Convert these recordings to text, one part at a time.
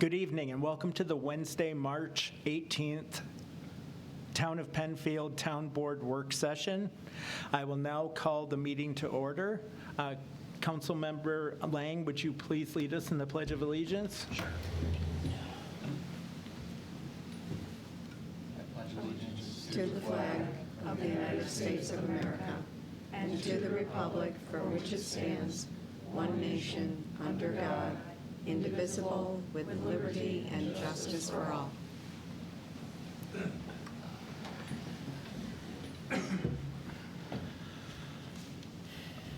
Good evening and welcome to the Wednesday, March 18th Town of Penfield Town Board Work Session. I will now call the meeting to order. Councilmember Lang, would you please lead us in the Pledge of Allegiance? Sure. I pledge allegiance to the flag of the United States of America and to the republic for which it stands, one nation, under God, indivisible, with liberty and justice for all.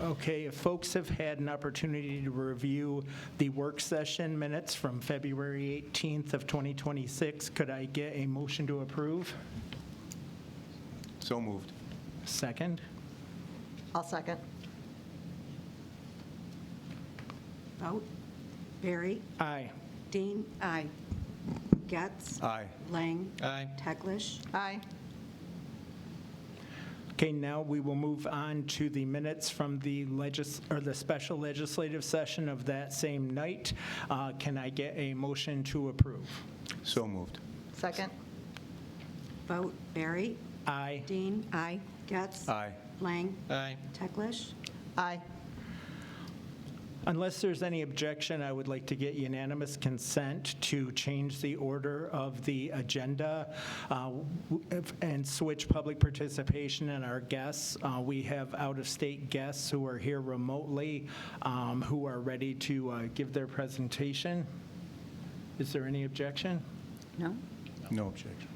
Okay, if folks have had an opportunity to review the work session minutes from February 18th of 2026, could I get a motion to approve? So moved. Second? I'll second. Vote. Barry. Aye. Dean. Aye. Getz. Aye. Lang. Aye. Teglash. Aye. Okay, now we will move on to the minutes from the special legislative session of that same night. Can I get a motion to approve? So moved. Second. Vote. Barry. Aye. Dean. Aye. Getz. Aye. Lang. Aye. Teglash. Aye. Unless there's any objection, I would like to get unanimous consent to change the order of the agenda and switch public participation and our guests. We have out-of-state guests who are here remotely who are ready to give their presentation. Is there any objection? No? No objection.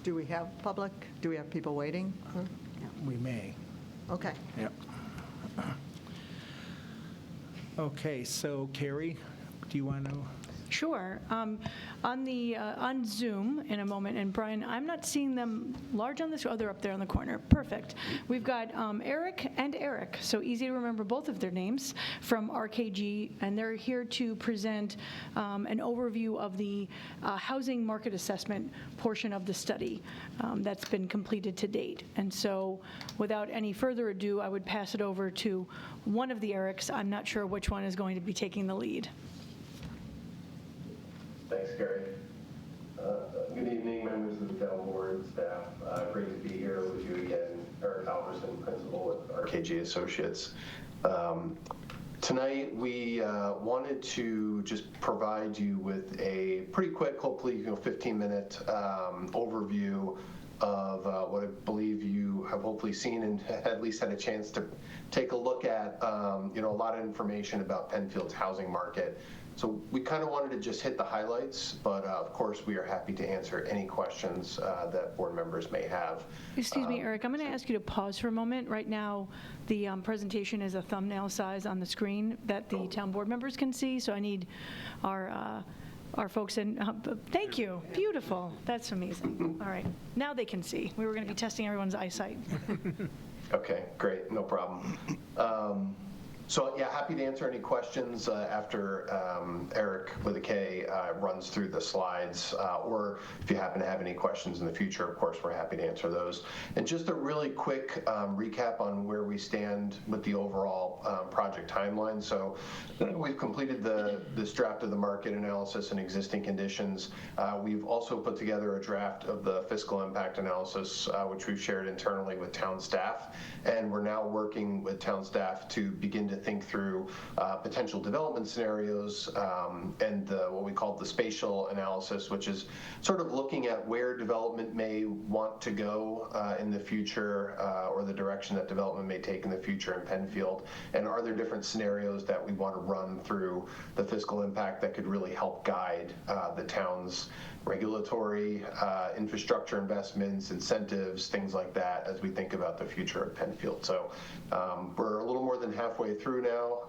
Do we have public? Do we have people waiting? We may. Okay. Yep. Okay, so Carrie, do you want to? Sure. On Zoom in a moment, and Brian, I'm not seeing them large on this. Oh, they're up there on the corner. Perfect. We've got Eric and Eric, so easy to remember both of their names, from RKG, and they're here to present an overview of the housing market assessment portion of the study that's been completed to date. And so without any further ado, I would pass it over to one of the Erics. I'm not sure which one is going to be taking the lead. Thanks, Gary. Good evening, members of the town board, staff. Great to be here with you again. Eric Alverson, principal with RKG Associates. Tonight, we wanted to just provide you with a pretty quick, hopefully 15-minute overview of what I believe you have hopefully seen and at least had a chance to take a look at, a lot of information about Penfield's housing market. So we kind of wanted to just hit the highlights, but of course we are happy to answer any questions that board members may have. Excuse me, Eric, I'm going to ask you to pause for a moment. Right now, the presentation is a thumbnail size on the screen that the town board members can see, so I need our folks in. Thank you. Beautiful. That's amazing. All right. Now they can see. We were going to be testing everyone's eyesight. Okay, great. No problem. So yeah, happy to answer any questions after Eric with a K runs through the slides, or if you happen to have any questions in the future, of course, we're happy to answer those. And just a really quick recap on where we stand with the overall project timeline. So we've completed this draft of the market analysis and existing conditions. We've also put together a draft of the fiscal impact analysis, which we've shared internally with town staff. And we're now working with town staff to begin to think through potential development scenarios and what we call the spatial analysis, which is sort of looking at where development may want to go in the future or the direction that development may take in the future in Penfield. And are there different scenarios that we want to run through the fiscal impact that could really help guide the town's regulatory, infrastructure investments, incentives, things like that as we think about the future of Penfield. So we're a little more than halfway through now,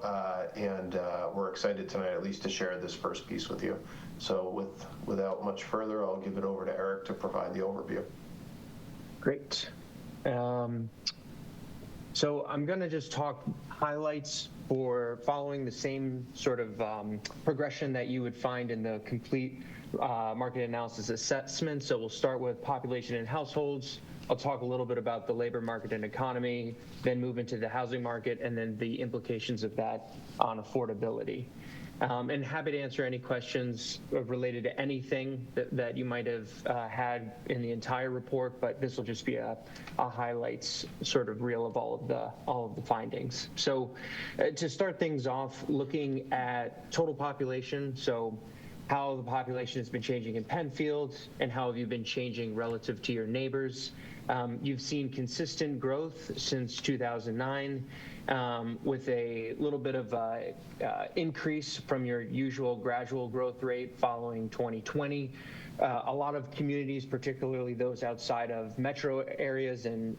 and we're excited tonight at least to share this first piece with you. So without much further, I'll give it over to Eric to provide the overview. Great. So I'm going to just talk highlights for following the same sort of progression that you would find in the complete market analysis assessment. So we'll start with population and households. I'll talk a little bit about the labor market and economy, then move into the housing market, and then the implications of that on affordability. And happy to answer any questions related to anything that you might have had in the entire report, but this will just be a highlights sort of reel of all of the findings. So to start things off, looking at total population, so how the population has been changing in Penfield and how have you been changing relative to your neighbors. You've seen consistent growth since 2009. With a little bit of increase from your usual gradual growth rate following 2020. A lot of communities, particularly those outside of metro areas and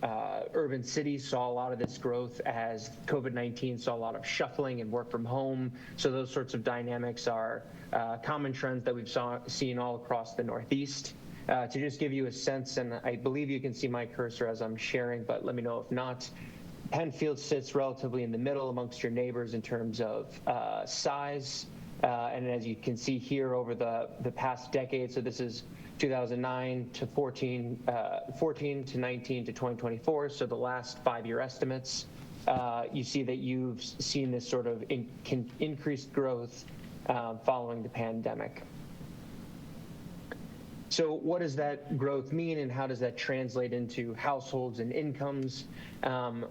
urban cities, saw a lot of this growth as COVID-19 saw a lot of shuffling and work from home. So those sorts of dynamics are common trends that we've seen all across the Northeast. To just give you a sense, and I believe you can see my cursor as I'm sharing, but let me know if not. Penfield sits relatively in the middle amongst your neighbors in terms of size. And as you can see here over the past decade, so this is 2009 to 14 to 19 to 2024, so the last 5-year estimates, you see that you've seen this sort of increased growth following the pandemic. So what does that growth mean and how does that translate into households and incomes?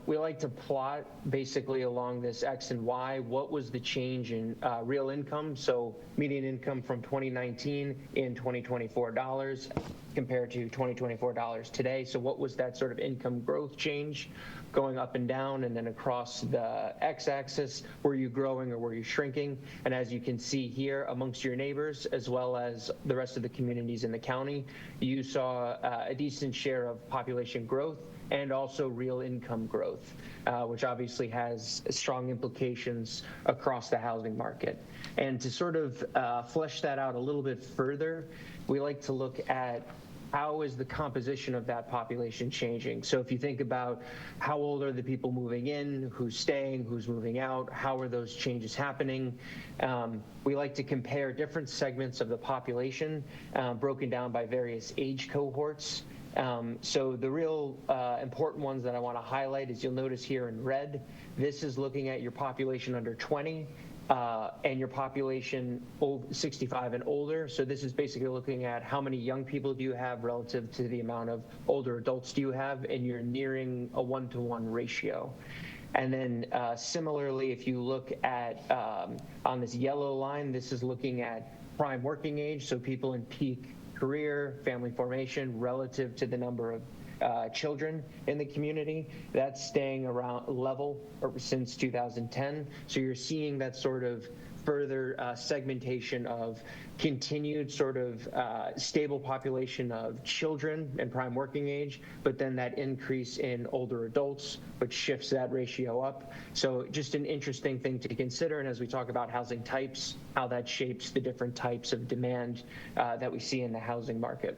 We like to plot basically along this X and Y, what was the change in real income? So median income from 2019 in 2024 dollars compared to 2024 dollars today. So what was that sort of income growth change going up and down, and then across the X-axis, were you growing or were you shrinking? And as you can see here, amongst your neighbors, as well as the rest of the communities in the county, you saw a decent share of population growth and also real income growth, which obviously has strong implications across the housing market. And to sort of flesh that out a little bit further, we like to look at how is the composition of that population changing? So if you think about how old are the people moving in, who's staying, who's moving out, how are those changes happening? We like to compare different segments of the population broken down by various age cohorts. So the real important ones that I want to highlight is you'll notice here in red, this is looking at your population under 20. And your population 65 and older. So this is basically looking at how many young people do you have relative to the amount of older adults do you have, and you're nearing a 1-to-1 ratio. And then similarly, if you look at on this yellow line, this is looking at prime working age, so people in peak career, family formation relative to the number of children in the community. That's staying around level since 2010. So you're seeing that sort of further segmentation of continued sort of stable population of children and prime working age, but then that increase in older adults, which shifts that ratio up. So just an interesting thing to consider. And as we talk about housing types, how that shapes the different types of demand that we see in the housing market.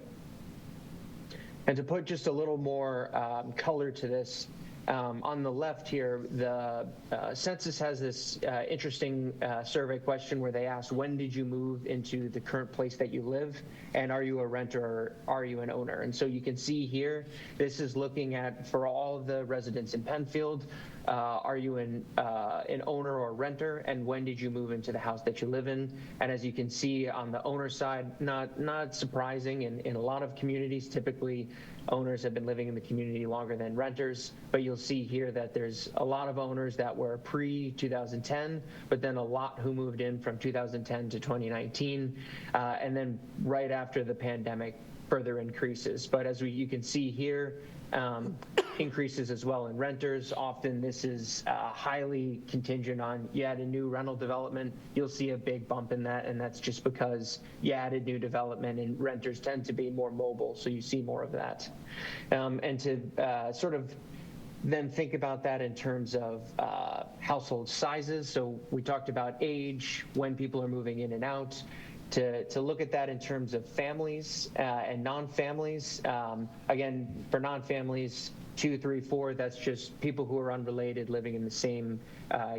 And to put just a little more color to this, on the left here, the census has this interesting survey question where they ask, when did you move into the current place that you live? And are you a renter or are you an owner? And so you can see here, this is looking at, for all of the residents in Penfield, are you an owner or renter, and when did you move into the house that you live in? And as you can see on the owner side, not surprising, in a lot of communities, typically owners have been living in the community longer than renters, but you'll see here that there's a lot of owners that were pre-2010, but then a lot who moved in from 2010 to 2019, and then right after the pandemic, further increases. But as you can see here, increases as well in renters. Often this is highly contingent on you add a new rental development, you'll see a big bump in that, and that's just because you added new development and renters tend to be more mobile, so you see more of that. And to sort of then think about that in terms of household sizes. So we talked about age, when people are moving in and out. To look at that in terms of families and non-families. Again, for non-families, 2, 3, 4, that's just people who are unrelated living in the same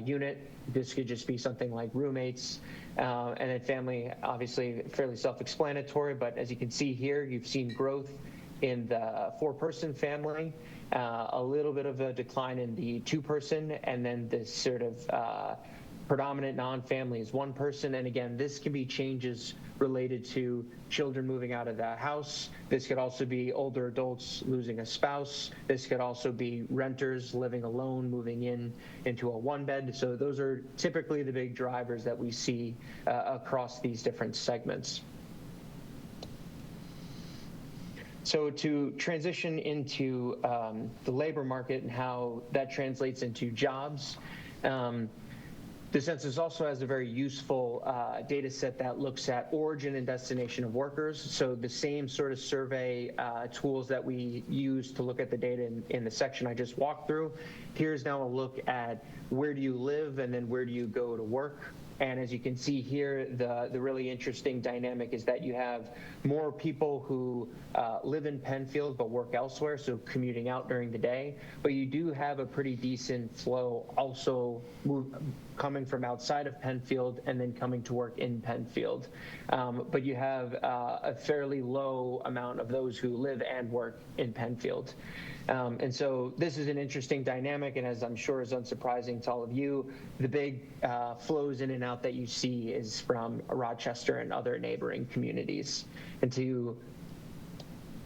unit. This could just be something like roommates. And then family, obviously fairly self-explanatory, but as you can see here, you've seen growth in the 4-person family, a little bit of a decline in the 2-person, and then this sort of predominant non-family is 1 person. And again, this can be changes related to children moving out of the house. This could also be older adults losing a spouse. This could also be renters living alone, moving into a 1-bed. So those are typically the big drivers that we see across these different segments. So to transition into the labor market and how that translates into jobs, the census also has a very useful data set that looks at origin and destination of workers. So the same sort of survey tools that we use to look at the data in the section I just walked through. Here's now a look at where do you live and then where do you go to work. And as you can see here, the really interesting dynamic is that you have more people who live in Penfield but work elsewhere, so commuting out during the day. But you do have a pretty decent flow also coming from outside of Penfield and then coming to work in Penfield. But you have a fairly low amount of those who live and work in Penfield. And so this is an interesting dynamic, and as I'm sure is unsurprising to all of you, the big flows in and out that you see is from Rochester and other neighboring communities. And to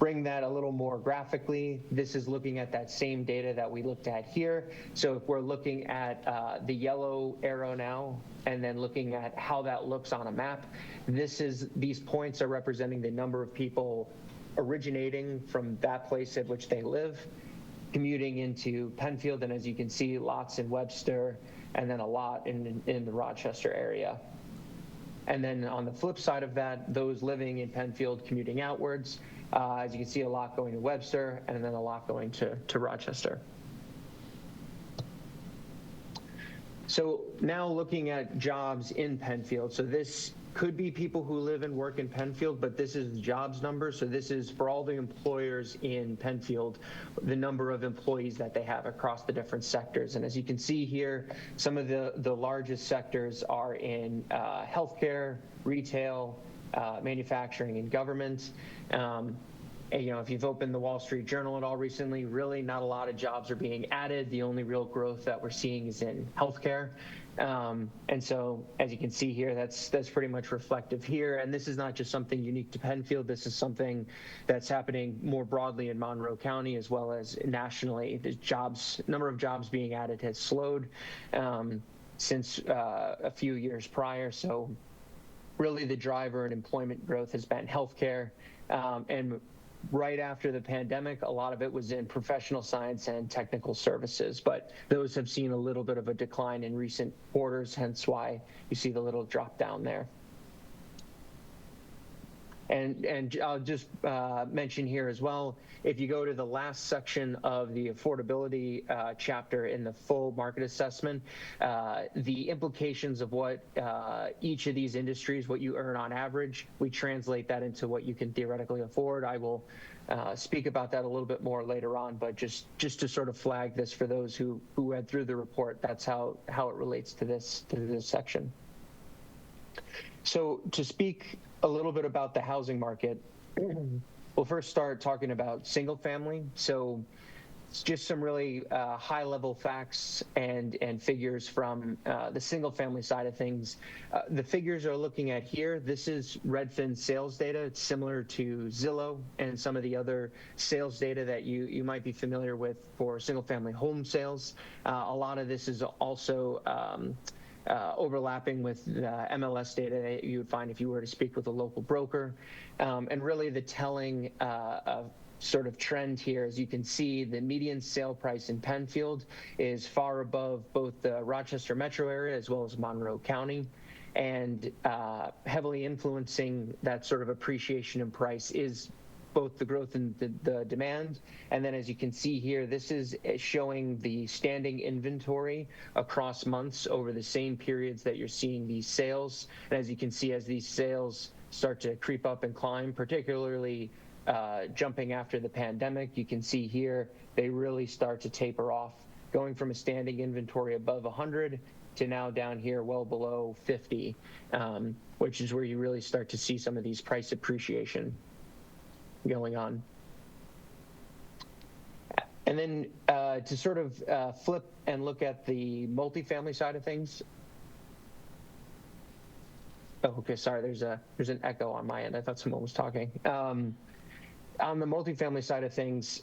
bring that a little more graphically, this is looking at that same data that we looked at here. So if we're looking at the yellow arrow now, and then looking at how that looks on a map, these points are representing the number of people originating from that place at which they live, commuting into Penfield, and as you can see, lots in Webster, and then a lot in the Rochester area. And then on the flip side of that, those living in Penfield commuting outwards, as you can see, a lot going to Webster, and then a lot going to Rochester. So now looking at jobs in Penfield, so this could be people who live and work in Penfield, but this is the jobs number. So this is for all the employers in Penfield, the number of employees that they have across the different sectors. And as you can see here, some of the largest sectors are in healthcare, retail, manufacturing, and government. And, you know, if you've opened the Wall Street Journal at all recently, really not a lot of jobs are being added. The only real growth that we're seeing is in healthcare. And so, as you can see here, that's pretty much reflective here. And this is not just something unique to Penfield. This is something that's happening more broadly in Monroe County as well as nationally. The number of jobs being added has slowed since a few years prior. So really the driver in employment growth has been healthcare. And right after the pandemic, a lot of it was in professional science and technical services, but those have seen a little bit of a decline in recent quarters, hence why you see the little drop down there. And I'll just mention here as well, if you go to the last section of the affordability chapter in the full market assessment, the implications of what each of these industries, what you earn on average, we translate that into what you can theoretically afford. I will speak about that a little bit more later on, but just to sort of flag this for those who read through the report, that's how it relates to this section. So to speak a little bit about the housing market, we'll first start talking about single family. So it's just some really high level facts and figures from the single family side of things. The figures are looking at here. This is Redfin sales data. It's similar to Zillow and some of the other sales data that you might be familiar with for single family home sales. A lot of this is also overlapping with the MLS data that you would find if you were to speak with a local broker. And really the telling sort of trend here, as you can see, the median sale price in Penfield is far above both the Rochester metro area as well as Monroe County. And heavily influencing that sort of appreciation in price is both the growth in the demand, and then as you can see here, this is showing the standing inventory across months over the same periods that you're seeing these sales. And as you can see, as these sales start to creep up and climb, particularly jumping after the pandemic, you can see here they really start to taper off, going from a standing inventory above 100 to now down here well below 50, which is where you really start to see some of these price appreciation going on. And then to sort of flip and look at the multifamily side of things, Oh, okay, sorry, there's an echo on my end. I thought someone was talking. On the multifamily side of things,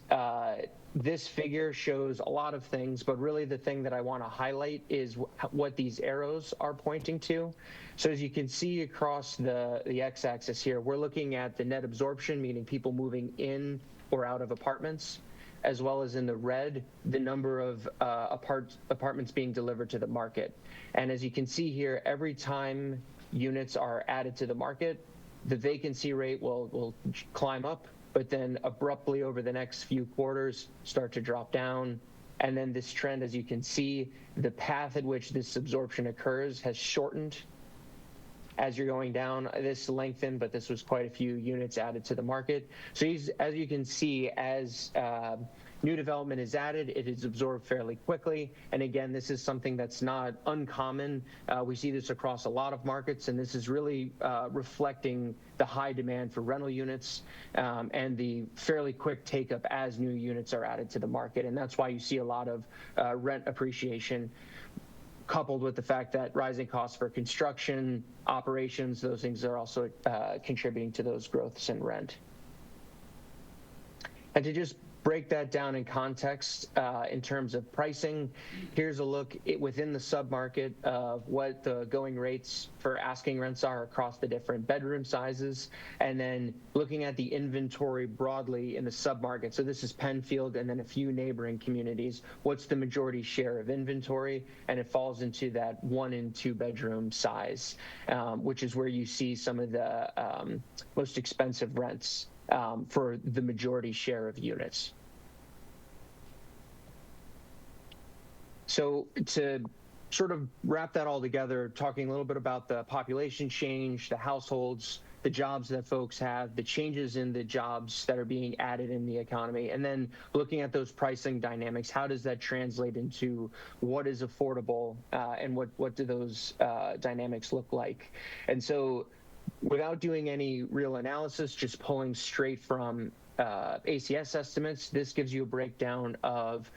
this figure shows a lot of things, but really the thing that I want to highlight is what these arrows are pointing to. So as you can see across the x-axis here, we're looking at the net absorption, meaning people moving in or out of apartments, as well as in the red, the number of apartments being delivered to the market. And as you can see here, every time units are added to the market, the vacancy rate will climb up, but then abruptly over the next few quarters start to drop down. And then this trend, as you can see, the path at which this absorption occurs has shortened as you're going down. This lengthened, but this was quite a few units added to the market. So as you can see, as new development is added, it is absorbed fairly quickly. And again, this is something that's not uncommon. We see this across a lot of markets, and this is really reflecting the high demand for rental units and the fairly quick take-up as new units are added to the market. And that's why you see a lot of rent appreciation, coupled with the fact that rising costs for construction, operations, those things are also contributing to those growths in rent. And to just break that down in context in terms of pricing, here's a look within the submarket of what the going rates for asking rents are across the different bedroom sizes, and then looking at the inventory broadly in the submarket. So this is Penfield and then a few neighboring communities. What's the majority share of inventory? And it falls into that 1 and 2 bedroom size, which is where you see some of the most expensive rents for the majority share of units. So to sort of wrap that all together, talking a little bit about the population change, the households, the jobs that folks have, the changes in the jobs that are being added in the economy, and then looking at those pricing dynamics, how does that translate into what is affordable and what do those dynamics look like? And so without doing any real analysis, just pulling straight from ACS estimates, this gives you a breakdown of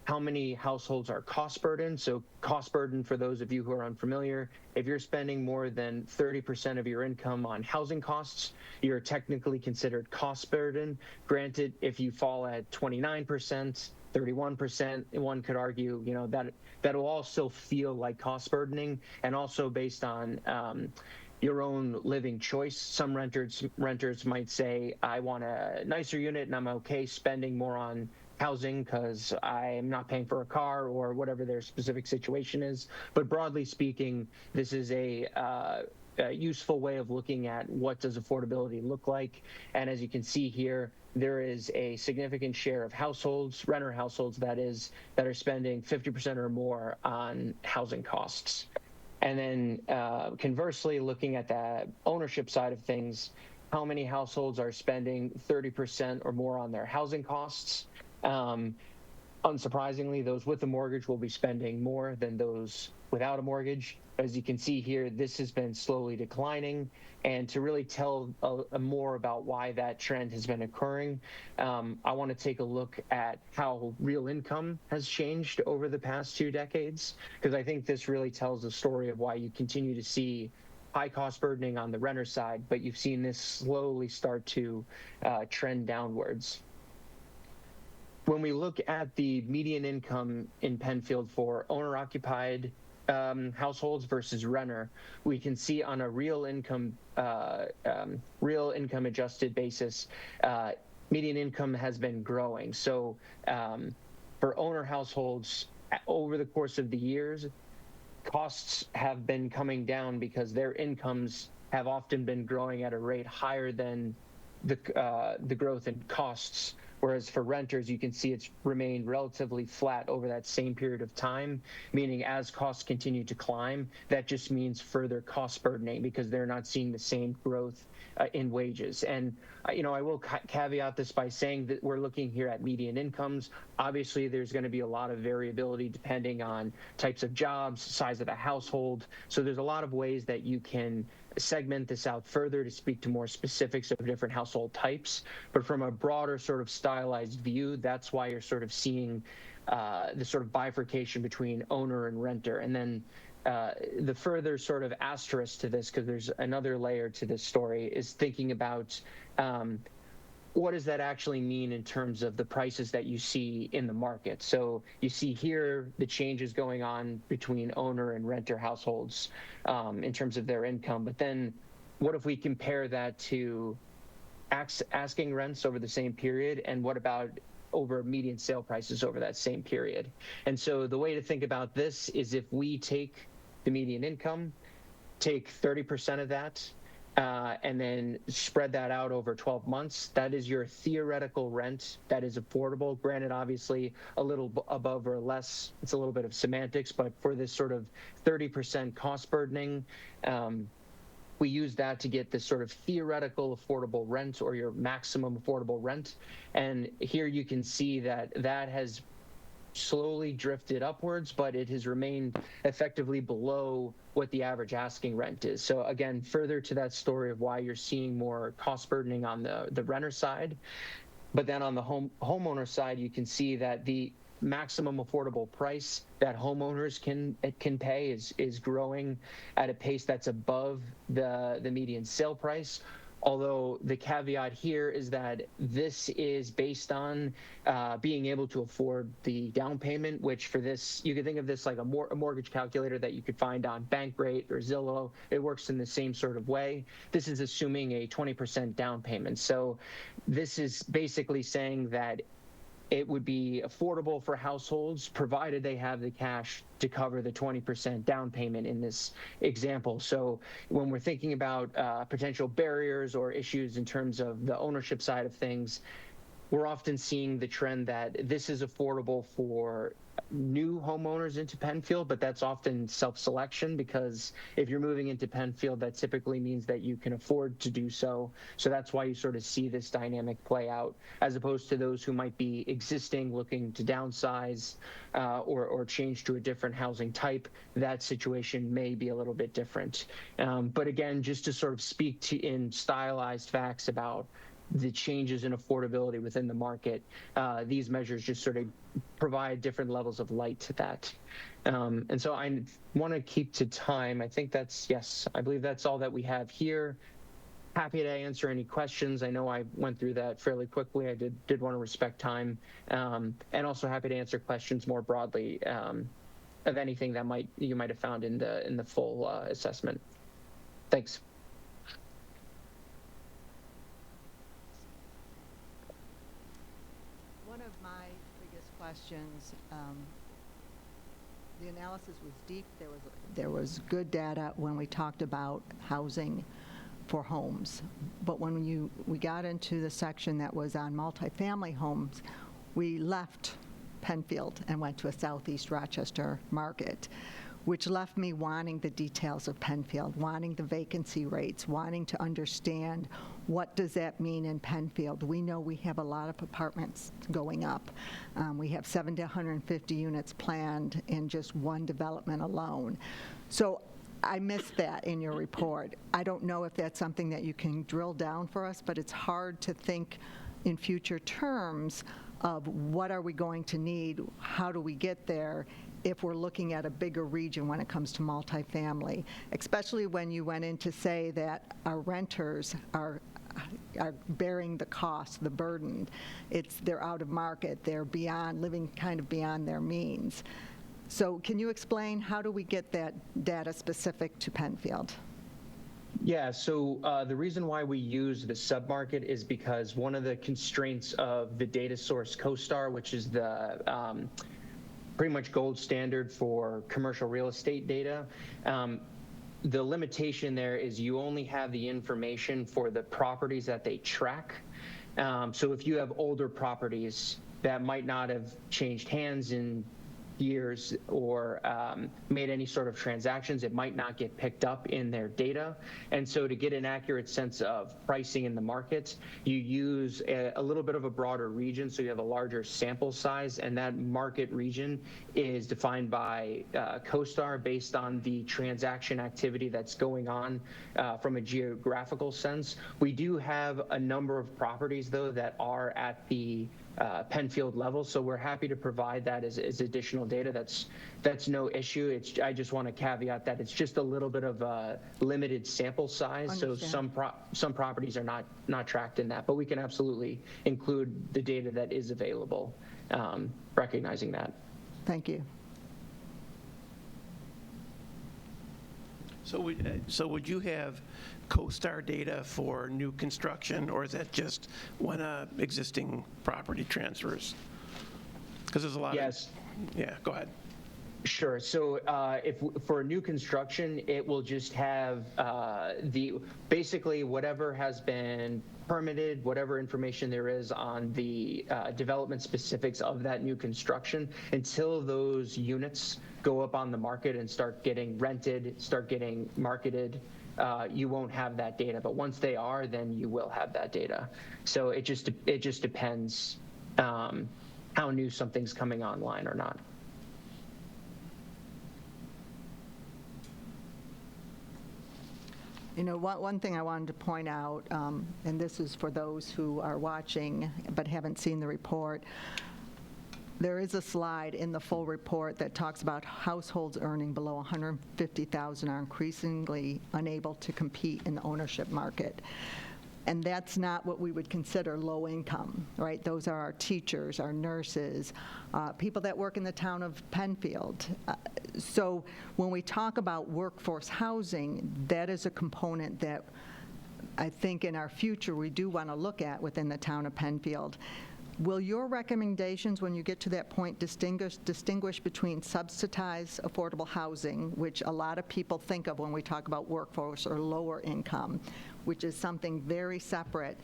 how many households are cost burdened. So cost burden, for those of you who are unfamiliar, if you're spending more than 30% of your income on housing costs, you're technically considered cost burden. Granted, if you fall at 29%, 31%, one could argue, you know, that will all still feel like cost burdening, and also based on your own living choice. Some renters might say, I want a nicer unit and I'm okay spending more on housing because I'm not paying for a car or whatever their specific situation is. But broadly speaking, this is a useful way of looking at what does affordability look like. And as you can see here, there is a significant share of households, renter households that are spending 50% or more on housing costs. And then conversely, looking at the ownership side of things, how many households are spending 30% or more on their housing costs? Unsurprisingly, those with a mortgage will be spending more than those without a mortgage. As you can see here, this has been slowly declining. And to really tell more about why that trend has been occurring, I want to take a look at how real income has changed over the past 2 decades, because I think this really tells the story of why you continue to see high cost burdening on the renter side, but you've seen this slowly start to trend downwards. When we look at the median income in Penfield for owner-occupied households versus renter, we can see on a real income adjusted basis, median income has been growing. So for owner households, over the course of the years, costs have been coming down because their incomes have often been growing at a rate higher than the growth in costs. Whereas for renters, you can see it's remained relatively flat over that same period of time, meaning as costs continue to climb, that just means further cost burdening because they're not seeing the same growth in wages. And, you know, I will caveat this by saying that we're looking here at median incomes. Obviously, there's going to be a lot of variability depending on types of jobs, size of the household. So there's a lot of ways that you can segment this out further to speak to more specifics of different household types. But from a broader sort of stylized view, that's why you're sort of seeing the sort of bifurcation between owner and renter. And then the further sort of asterisk to this, because there's another layer to this story, is thinking about what does that actually mean in terms of the prices that you see in the market. So you see here the changes going on between owner and renter households in terms of their income. But then what if we compare that to asking rents over the same period, and what about over median sale prices over that same period? And so the way to think about this is, if we take the median income, take 30% of that, and then spread that out over 12 months, that is your theoretical rent that is affordable. Granted, obviously, a little above or less, it's a little bit of semantics, but for this sort of 30% cost burdening, we use that to get this sort of theoretical affordable rent, or your maximum affordable rent. And here you can see that that has slowly drifted upwards, but it has remained effectively below what the average asking rent is. So again, further to that story of why you're seeing more cost burdening on the renter side. But then on the homeowner side, you can see that the maximum affordable price that homeowners can pay is growing at a pace that's above the median sale price. Although the caveat here is that this is based on being able to afford the down payment, which for this, you could think of this like a mortgage calculator that you could find on Bankrate or Zillow. It works in the same sort of way. This is assuming a 20% down payment. So this is basically saying that it would be affordable for households provided they have the cash to cover the 20% down payment in this example. So when we're thinking about potential barriers or issues in terms of the ownership side of things, we're often seeing the trend that this is affordable for new homeowners into Penfield, but that's often self-selection, because if you're moving into Penfield, that typically means that you can afford to do so. So that's why you sort of see this dynamic play out, as opposed to those who might be existing looking to downsize or change to a different housing type. That situation may be a little bit different. But again, just to sort of speak to in stylized facts about the changes in affordability within the market, these measures just sort of provide different levels of light to that. And so I want to keep to time. I think that's, yes, I believe that's all that we have here. Happy to answer any questions. I know I went through that fairly quickly. I did want to respect time, and also happy to answer questions more broadly of anything that you might have found in the full assessment. Thanks. One of my biggest questions, the analysis was deep. There was good data when we talked about housing for homes. But when we got into the section that was on multifamily homes, we left Penfield and went to a Southeast Rochester market, which left me wanting the details of Penfield, wanting the vacancy rates, wanting to understand what does that mean in Penfield. We know we have a lot of apartments going up. We have 70 to 150 units planned in just one development alone. So I missed that in your report. I don't know if that's something that you can drill down for us, but it's hard to think in future terms of what are we going to need, how do we get there, if we're looking at a bigger region when it comes to multifamily, especially when you went in to say that our renters are bearing the cost, the burden. They're out of market, they're living kind of beyond their means. So can you explain how do we get that data specific to Penfield? Yeah, so the reason why we use the submarket is because one of the constraints of the data source CoStar, which is the pretty much gold standard for commercial real estate data, the limitation there is you only have the information for the properties that they track. So if you have older properties that might not have changed hands in years or made any sort of transactions, it might not get picked up in their data. And so to get an accurate sense of pricing in the market, you use a little bit of a broader region, so you have a larger sample size, and that market region is defined by CoStar based on the transaction activity that's going on from a geographical sense. We do have a number of properties, though, that are at the Penfield level. So we're happy to provide that as additional data. That's no issue. I just want to caveat that it's just a little bit of a limited sample size. So some properties are not tracked in that, but we can absolutely include the data that is available, recognizing that. Thank you. So would you have CoStar data for new construction, or is that just when existing property transfers? Because there's a lot Yes. Yeah, go ahead. Sure. So if for new construction, it will just have basically whatever has been permitted, whatever information there is on the development specifics of that new construction, until those units go up on the market and start getting rented, start getting marketed. You won't have that data, but once they are, then you will have that data. So it just depends how new something's coming online or not. You know, one thing I wanted to point out, and this is for those who are watching but haven't seen the report, there is a slide in the full report that talks about households earning below $150,000 are increasingly unable to compete in the ownership market. And that's not what we would consider low income, right? Those are our teachers, our nurses, people that work in the town of Penfield. So when we talk about workforce housing, that is a component that I think in our future we do want to look at within the town of Penfield. Will your recommendations, when you get to that point, distinguish between subsidized affordable housing, which a lot of people think of when we talk about workforce or lower income, which is something very separate,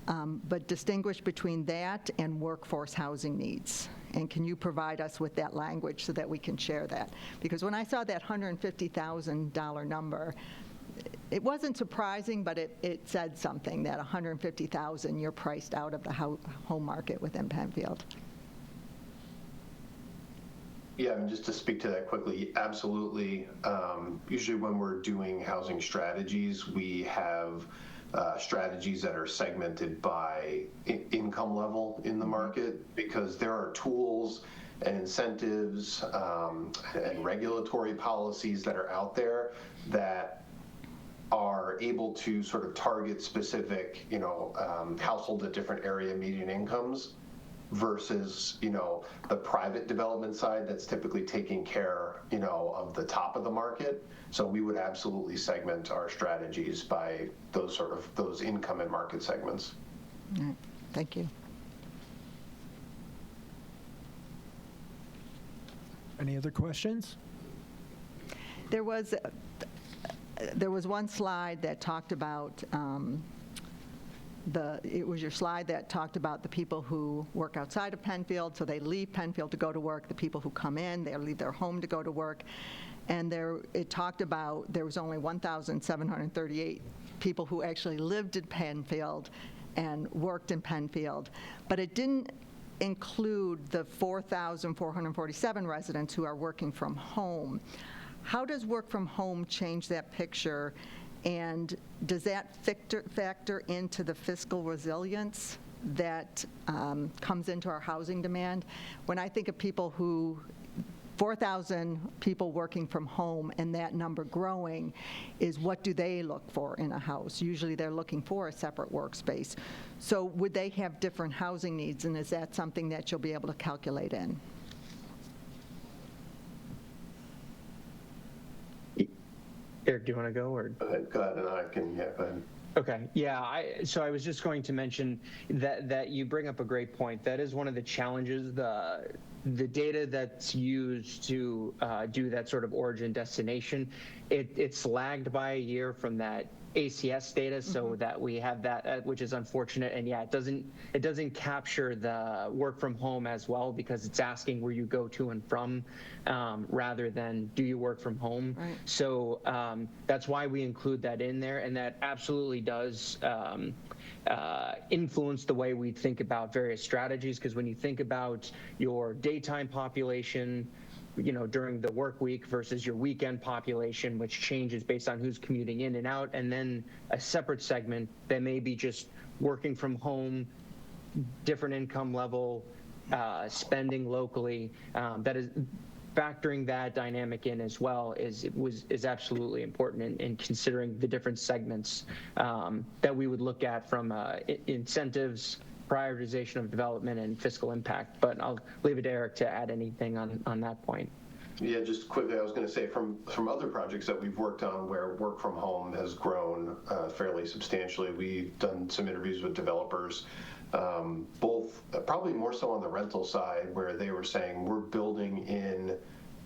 but distinguish between that and workforce housing needs? And can you provide us with that language so that we can share that? Because when I saw that $150,000 number, it wasn't surprising, but it said something, that $150,000 you're priced out of the home market within Penfield. Yeah, and just to speak to that quickly, absolutely. Usually when we're doing housing strategies, we have strategies that are segmented by income level in the market, because there are tools and incentives and regulatory policies that are out there that are able to sort of target specific, households at different area median incomes versus, the private development side that's typically taking care, of the top of the market. So we would absolutely segment our strategies by those income and market segments. All right. Thank you. Any other questions? There was one slide that talked about it was your slide that talked about the people who work outside of Penfield, so they leave Penfield to go to work. The people who come in, they leave their home to go to work. And it talked about there was only 1,738 people who actually lived in Penfield and worked in Penfield, but it didn't include the 4,447 residents who are working from home. How does work from home change that picture, and does that factor into the fiscal resilience that comes into our housing demand? When I think of people 4,000 people working from home and that number growing, is what do they look for in a house? Usually they're looking for a separate workspace. So would they have different housing needs, and is that something that you'll be able to calculate in? Eric, do you want to go, or? Go ahead, and I can, go ahead. Okay, yeah, so I was just going to mention that you bring up a great point. That is one of the challenges, the data that's used to do that sort of origin destination, it's lagged by a year from that ACS data, so that we have that, which is unfortunate. And yeah, it doesn't capture the work from home as well, because it's asking where you go to and from, rather than do you work from home. Right. So that's why we include that in there, and that absolutely does influence the way we think about various strategies, because when you think about your daytime population, during the work week versus your weekend population, which changes based on who's commuting in and out, and then a separate segment that may be just working from home different income level, spending locally, that is factoring that dynamic in as well is absolutely important in considering the different segments that we would look at from incentives, prioritization of development, and fiscal impact. But I'll leave it to Eric to add anything on that point. Yeah, just quickly, I was going to say from other projects that we've worked on where work from home has grown fairly substantially, we've done some interviews with developers, both probably more so on the rental side, where they were saying we're building in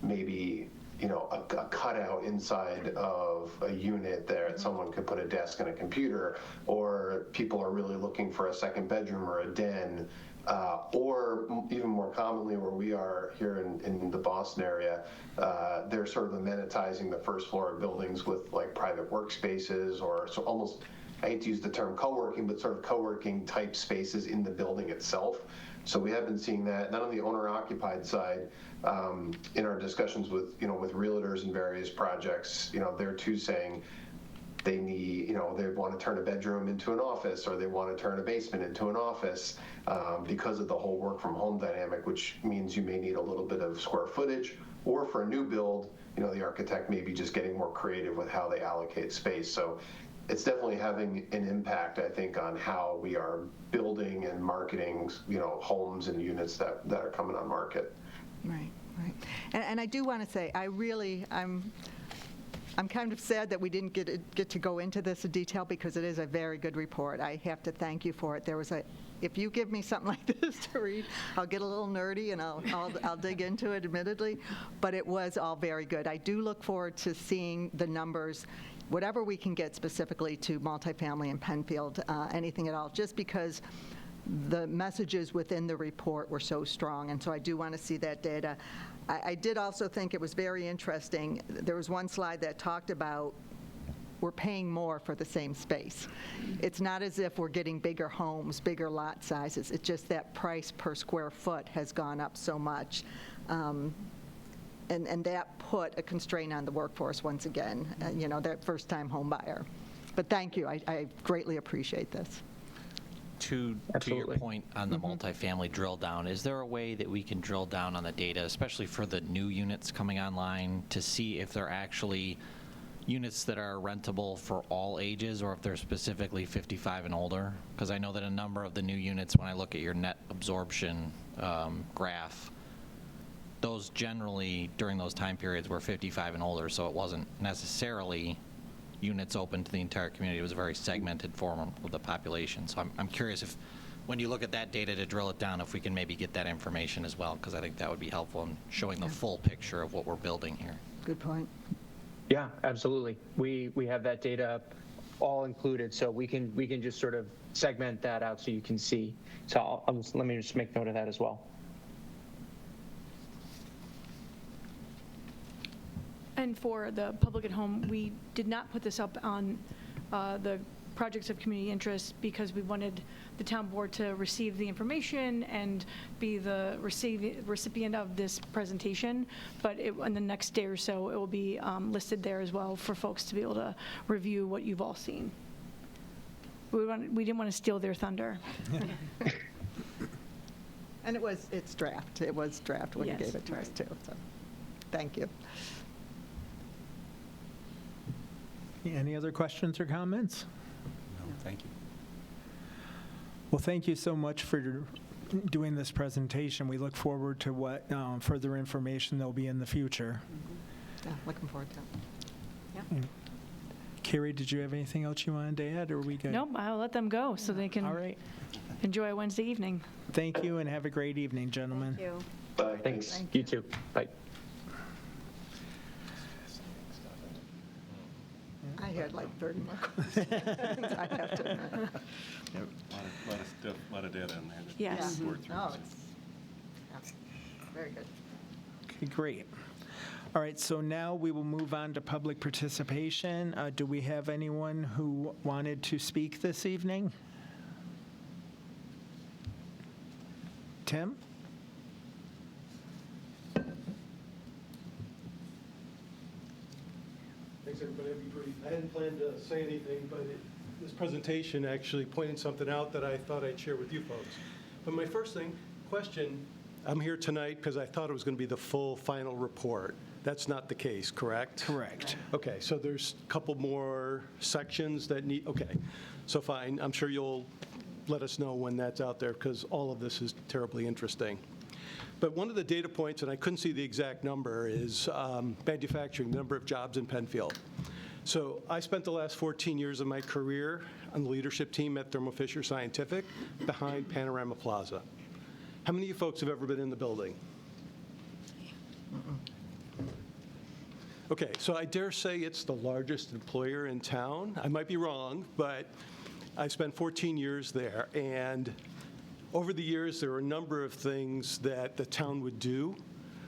maybe a cutout inside of a unit there that someone could put a desk and a computer, or people are really looking for a second bedroom or a den. Or even more commonly, where we are here in the Boston area, they're sort of amenitizing the first floor of buildings with like private workspaces, or so almost, I hate to use the term co-working, but sort of co-working type spaces in the building itself. So we have been seeing that, not on the owner-occupied side, in our discussions with realtors and various projects, they're too saying, they need, they want to turn a bedroom into an office, or they want to turn a basement into an office because of the whole work from home dynamic, which means you may need a little bit of square footage, or for a new build, the architect may be just getting more creative with how they allocate space. So it's definitely having an impact, I think, on how we are building and marketing, homes and units that are coming on market. Right. And I do want to say, I'm kind of sad that we didn't get to go into this in detail, because it is a very good report. I have to thank you for it. If you give me something like this to read, I'll get a little nerdy and I'll dig into it, admittedly, but it was all very good. I do look forward to seeing the numbers, whatever we can get specifically to multifamily in Penfield, anything at all, just because the messages within the report were so strong, and so I do want to see that data. I did also think it was very interesting. There was one slide that talked about we're paying more for the same space. It's not as if we're getting bigger homes, bigger lot sizes. It's just that price per square foot has gone up so much. And that put a constraint on the workforce once again, that first-time home buyer. But thank you. I greatly appreciate this. To your point on the multifamily drill down, is there a way that we can drill down on the data, especially for the new units coming online, to see if they're actually units that are rentable for all ages, or if they're specifically 55 and older? Because I know that a number of the new units, when I look at your net absorption graph, those generally during those time periods were 55 and older, so it wasn't necessarily units open to the entire community. It was a very segmented form of the population. So I'm curious if, when you look at that data to drill it down, if we can maybe get that information as well, because I think that would be helpful in showing the full picture of what we're building here. Good point. Yeah, absolutely. We have that data all included, so we can just sort of segment that out so you can see. So let me just make note of that as well. And for the public at home, we did not put this up on the projects of community interest because we wanted the town board to receive the information and be the recipient of this presentation. But in the next day or so, it will be listed there as well for folks to be able to review what you've all seen. We didn't want to steal their thunder. And it's draft. It was draft when you gave it to us too. So, thank you. Any other questions or comments? No, thank you. Well, thank you so much for doing this presentation. We look forward to what further information there'll be in the future. Yeah, looking forward to it. Yeah. Carrie, did you have anything else you wanted to add, or are we good? Nope, I'll let them go so they can All right. enjoy Wednesday evening. Thank you, and have a great evening, gentlemen. Thank you. Bye. Thanks. You too. Bye. I had like 30 more questions. I have to admit. A lot of stuff, a lot of data in there. that Yes. we worked through. No, it's very good. Okay, great. All right, so now we will move on to public participation. Do we have anyone who wanted to speak this evening? Tim? Thanks, everybody. I'll be brief. I hadn't planned to say anything, but this presentation actually pointed something out that I thought I'd share with you folks. But my question, I'm here tonight because I thought it was going to be the full final report. That's not the case, correct? Correct. Okay, so there's a couple more sections that need, okay, so fine. I'm sure you'll let us know when that's out there because all of this is terribly interesting. But one of the data points, and I couldn't see the exact number, is manufacturing, the number of jobs in Penfield. So I spent the last 14 years of my career on the leadership team at Thermo Fisher Scientific behind Panorama Plaza. How many of you folks have ever been in the building? Okay, so I dare say it's the largest employer in town. I might be wrong, but I spent 14 years there, and over the years, there were a number of things that the town would do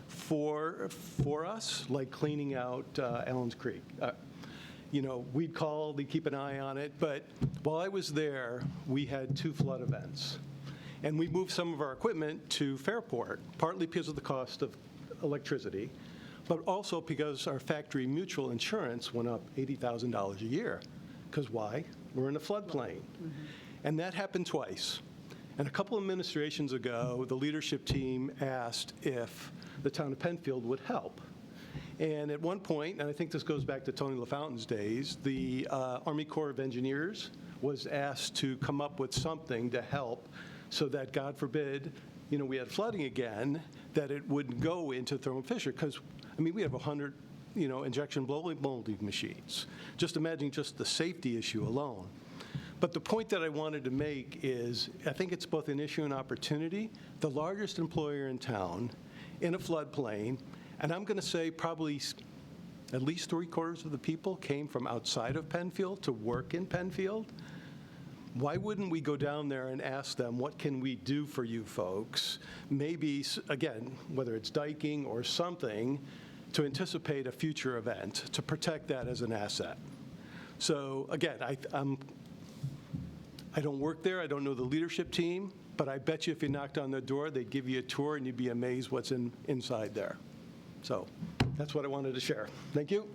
for us, like cleaning out Allen's Creek. We'd call, they'd keep an eye on it, but while I was there, we had 2 flood events. And we moved some of our equipment to Fairport, partly because of the cost of electricity, but also because our factory mutual insurance went up $80,000 a year. Because why? We're in a floodplain. And that happened twice. And a couple of administrations ago, the leadership team asked if the town of Penfield would help. And at one point, and I think this goes back to Tony LaFountain's days, the Army Corps of Engineers was asked to come up with something to help so that, God forbid, we had flooding again, that it wouldn't go into Thermo Fisher. Because, we have 100, injection molding machines. Just imagine just the safety issue alone. But the point that I wanted to make is, I think it's both an issue and opportunity. The largest employer in town, in a floodplain, and I'm going to say probably at least 3/4 of the people came from outside of Penfield to work in Penfield. Why wouldn't we go down there and ask them, what can we do for you folks? Maybe, again, whether it's diking or something, to anticipate a future event, to protect that as an asset. So again, I don't work there, I don't know the leadership team, but I bet you if you knocked on their door, they'd give you a tour and you'd be amazed what's inside there. So that's what I wanted to share. Thank you.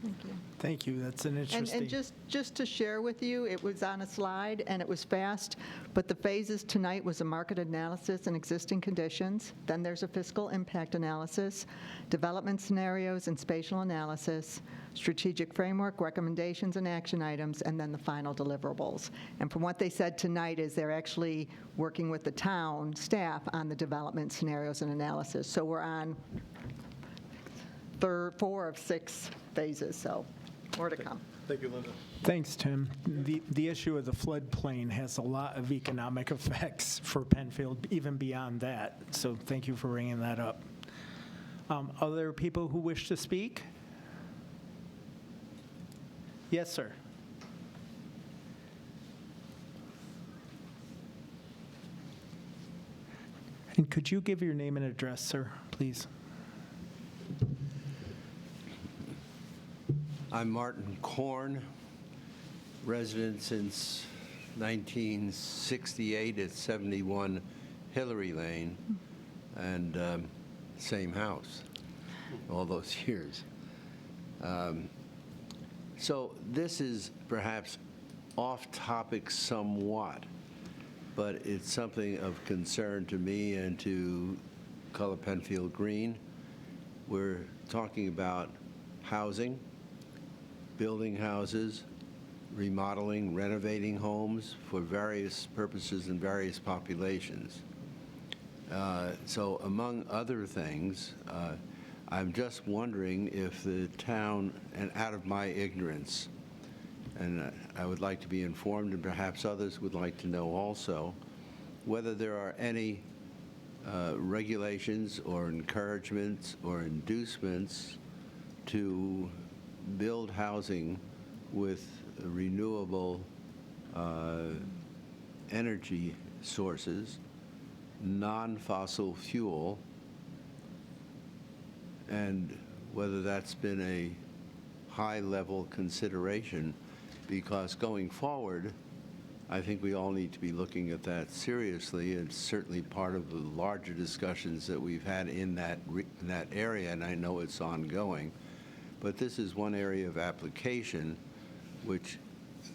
Thank you. Thank you, that's an interesting. And just to share with you, it was on a slide and it was fast, but the phases tonight was a market analysis and existing conditions. Then there's a fiscal impact analysis, development scenarios and spatial analysis, strategic framework, recommendations and action items, and then the final deliverables. And from what they said tonight is they're actually working with the town staff on the development scenarios and analysis. So we're on 4 of 6 phases, so more to come. Thank you, Linda. Thanks, Tim. The issue of the floodplain has a lot of economic effects for Penfield, even beyond that. So thank you for bringing that up. Other people who wish to speak? Yes, sir. And could you give your name and address, sir, please? I'm Martin Korn, resident since 1968 at 71 Hillary Lane, and same house all those years. So this is perhaps off topic somewhat, but it's something of concern to me and to Color Penfield Green. We're talking about housing, building houses, remodeling, renovating homes for various purposes and various populations. So among other things, I'm just wondering if the town, and out of my ignorance, and I would like to be informed, and perhaps others would like to know also, whether there are any regulations or encouragements or inducements to build housing with renewable energy sources, non-fossil fuel, and whether that's been a high-level consideration, because going forward, I think we all need to be looking at that seriously. It's certainly part of the larger discussions that we've had in that area, and I know it's ongoing. But this is one area of application which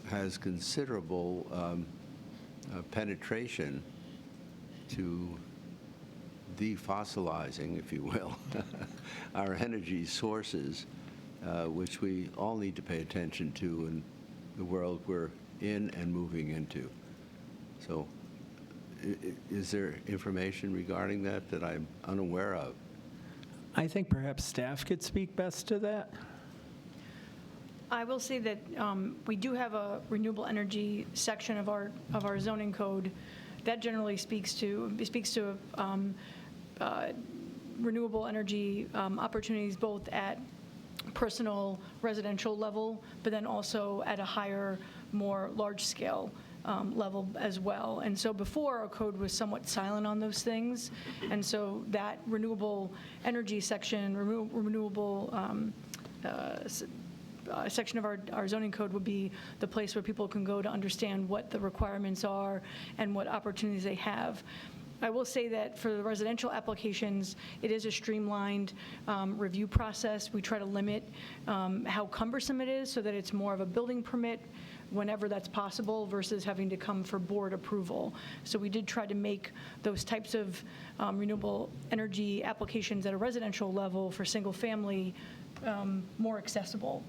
has considerable penetration to defossilizing, if you will, our energy sources, which we all need to pay attention to in the world we're in and moving into. So is there information regarding that that I'm unaware of? I think perhaps staff could speak best to that. I will say that we do have a renewable energy section of our zoning code that generally speaks to renewable energy opportunities both at personal residential level, but then also at a higher, more large-scale level as well. And so before, our code was somewhat silent on those things, and so that renewable energy section, renewable section of our zoning code would be the place where people can go to understand what the requirements are and what opportunities they have. I will say that for the residential applications, it is a streamlined review process. We try to limit how cumbersome it is so that it's more of a building permit whenever that's possible versus having to come for board approval. So we did try to make those types of renewable energy applications at a residential level for single family more accessible.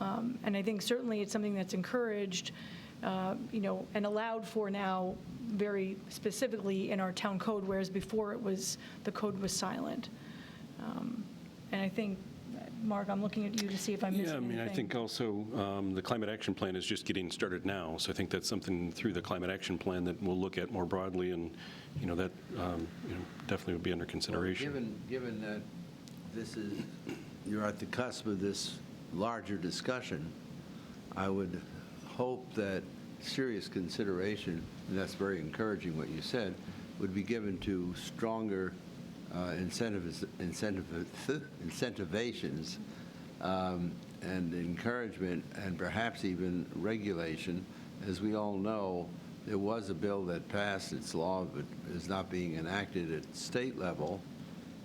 And I think certainly it's something that's encouraged, and allowed for now very specifically in our town code, whereas before the code was silent. And I think, Mark, I'm looking at you to see if I'm missing anything. Yeah, I think also the climate action plan is just getting started now, so I think that's something through the climate action plan that we'll look at more broadly, and that definitely would be under consideration. Given that you're at the cusp of this larger discussion, I would hope that serious consideration, and that's very encouraging what you said, would be given to stronger incentivations and encouragement and perhaps even regulation. As we all know, there was a bill that passed its law but is not being enacted at state level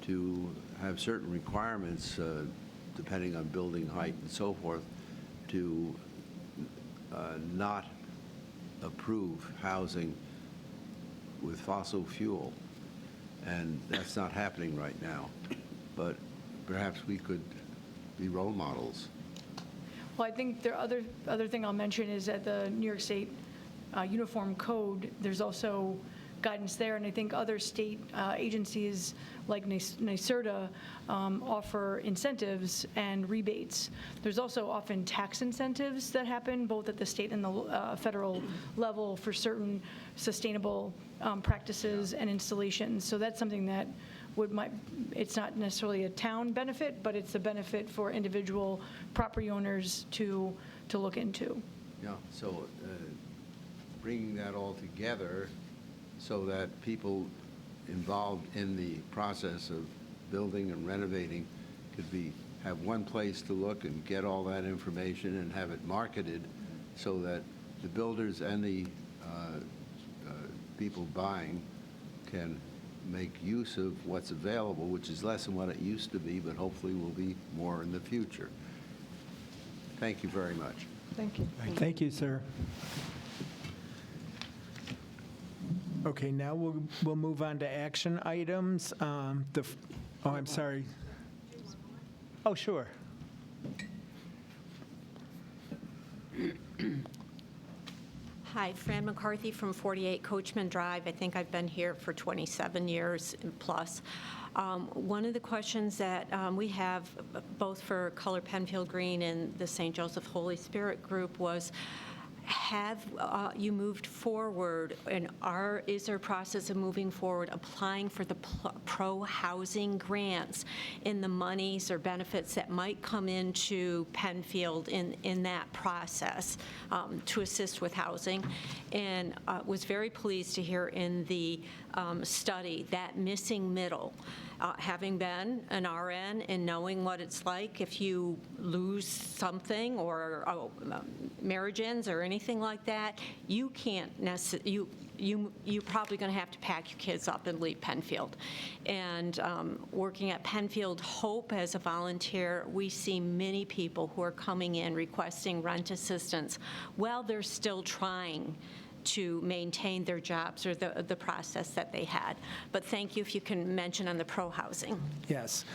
to have certain requirements depending on building height and so forth, to not approve housing with fossil fuel. And that's not happening right now. But perhaps we could be role models. Well, I think the other thing I'll mention is that the New York State Uniform Code, there's also guidance there, and I think other state agencies like NYSERDA offer incentives and rebates. There's also often tax incentives that happen both at the state and the federal level for certain sustainable practices and installations. So that's something that it's not necessarily a town benefit, but it's a benefit for individual property owners to look into. Yeah, so bringing that all together so that people involved in the process of building and renovating could have one place to look and get all that information and have it marketed so that the builders and the people buying can make use of what's available, which is less than what it used to be, but hopefully will be more in the future. Thank you very much. Thank you. Thank you, sir. Okay, now we'll move on to action items. I'm sorry. Oh, sure. Hi, Fran McCarthy from 48 Coachman Drive. I think I've been here for 27 years plus. One of the questions that we have, both for Color Penfield Green and the St. Joseph Holy Spirit group, was have you moved forward, and is there a process of moving forward applying for the pro-housing grants in the monies or benefits that might come into Penfield in that process to assist with housing? And was very pleased to hear in the study that missing middle. Having been an RN and knowing what it's like if you lose something or marriage ends or anything like that, you can't necessarily, you're probably going to have to pack your kids up and leave Penfield. And working at Penfield Hope as a volunteer, we see many people who are coming in requesting rent assistance while they're still trying to maintain their jobs or the process that they had. But thank you if you can mention on the pro-housing. Yes.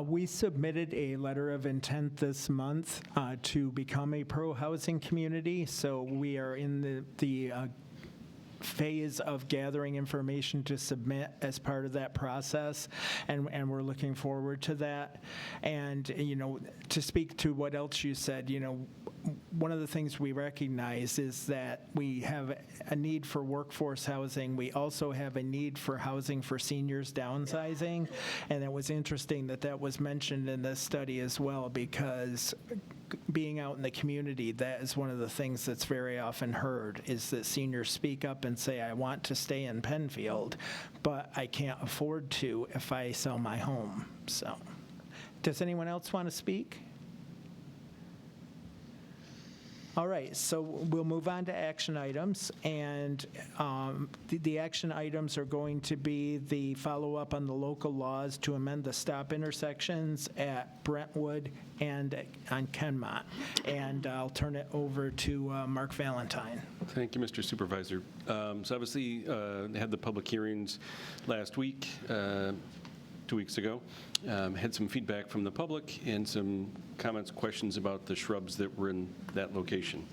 We submitted a letter of intent this month to become a pro-housing community, so we are in the phase of gathering information to submit as part of that process, and we're looking forward to that. And, to speak to what else you said, one of the things we recognize is that we have a need for workforce housing. We also have a need for housing for seniors downsizing, and it was interesting that was mentioned in this study as well, because being out in the community, that is one of the things that's very often heard, is that seniors speak up and say, I want to stay in Penfield, but I can't afford to if I sell my home. So, does anyone else want to speak? All right, so we'll move on to action items, and the action items are going to be the follow-up on the local laws to amend the stop intersections at Brentwood and on Kenmont. And I'll turn it over to Mark Valentine. Thank you, Mr. Supervisor. So obviously, they had the public hearings last week, 2 weeks ago. Had some feedback from the public and some comments, questions about the shrubs that were in that location.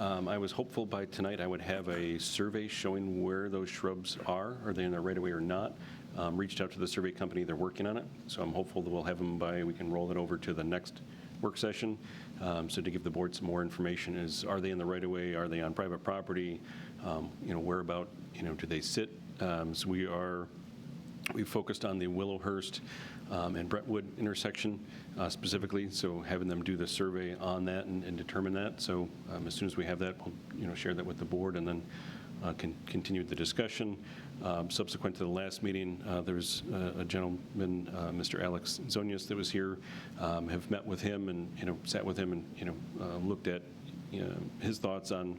I was hopeful by tonight I would have a survey showing where those shrubs are they in the right of way or not. Reached out to the survey company, they're working on it, so I'm hopeful that we'll have them we can roll it over to the next work session. So to give the board some more information is, are they in the right of way, are they on private property, whereabout, do they sit? So we focused on the Willowhurst and Brentwood intersection specifically, so having them do the survey on that and determine that. So as soon as we have that, we'll share that with the board and then continue the discussion. Subsequent to the last meeting, there was a gentleman, Mr. Alex Zonius, that was here. Have met with him and sat with him and looked at his thoughts on.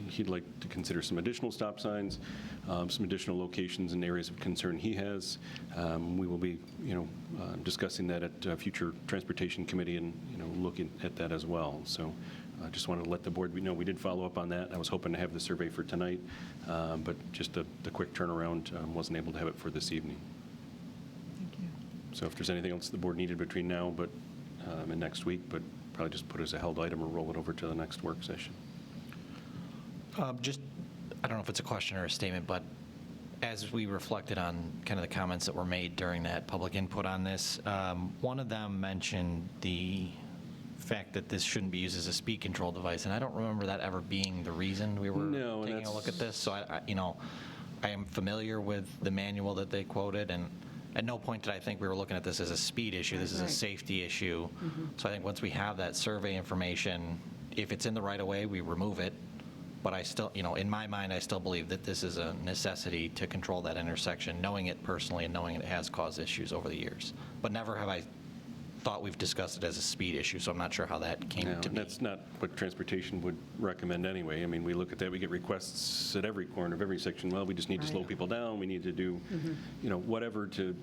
He'd like to consider some additional stop signs, some additional locations and areas of concern he has. We will be, discussing that at a future transportation committee and, looking at that as well. So I just wanted to let the board know we did follow up on that. I was hoping to have the survey for tonight, but just the quick turnaround, wasn't able to have it for this evening. Thank you. So if there's anything else the board needed between now and next week, but probably just put as a held item or roll it over to the next work session. I don't know if it's a question or a statement, but as we reflected on kind of the comments that were made during that public input on this, one of them mentioned the fact that this shouldn't be used as a speed control device, and I don't remember that ever being the reason we were taking a look at this. So I am familiar with the manual that they quoted, and at no point did I think we were looking at this as a speed issue. This is a safety issue. Mm-hmm. So I think once we have that survey information, if it's in the right of way, we remove it. But I still, in my mind, I still believe that this is a necessity to control that intersection, knowing it personally and knowing it has caused issues over the years. But never have I thought we've discussed it as a speed issue, so I'm not sure how that came to be. That's not what transportation would recommend anyway. I mean, we look at that, we get requests at every corner of every section. Well, we just need to slow people down. We need to do, whatever to,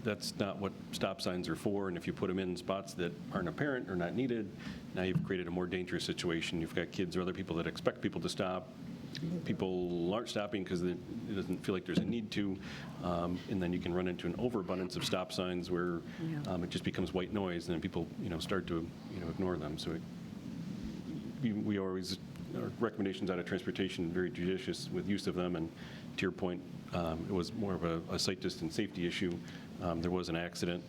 that's not what stop signs are for. And if you put them in spots that aren't apparent or not needed, now you've created a more dangerous situation. You've got kids or other people that expect people to stop. People aren't stopping because it doesn't feel like there's a need to, and then you can run into an overabundance of stop signs where it just becomes white noise, and then people start to ignore them. So we always, our recommendations out of transportation, very judicious with use of them. And to your point, it was more of a sight distance safety issue. There was an accident,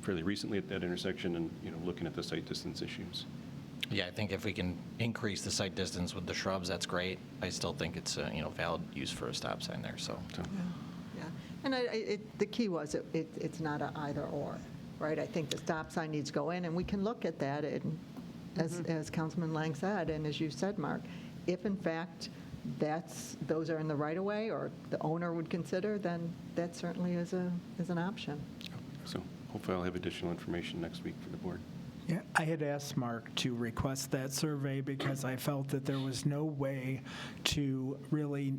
fairly recently at that intersection, and looking at the sight distance issues. Yeah, I think if we can increase the sight distance with the shrubs, that's great. I still think it's a valid use for a stop sign there. So. Yeah, and the key was it's not an either or, right? I think the stop sign needs to go in, and we can look at that, and as Councilman Lang said, and as you said, Mark, if in fact those are in the right of way, or the owner would consider, then that certainly is an option. So hopefully I'll have additional information next week for the board. Yeah, I had asked Mark to request that survey because I felt that there was no way to really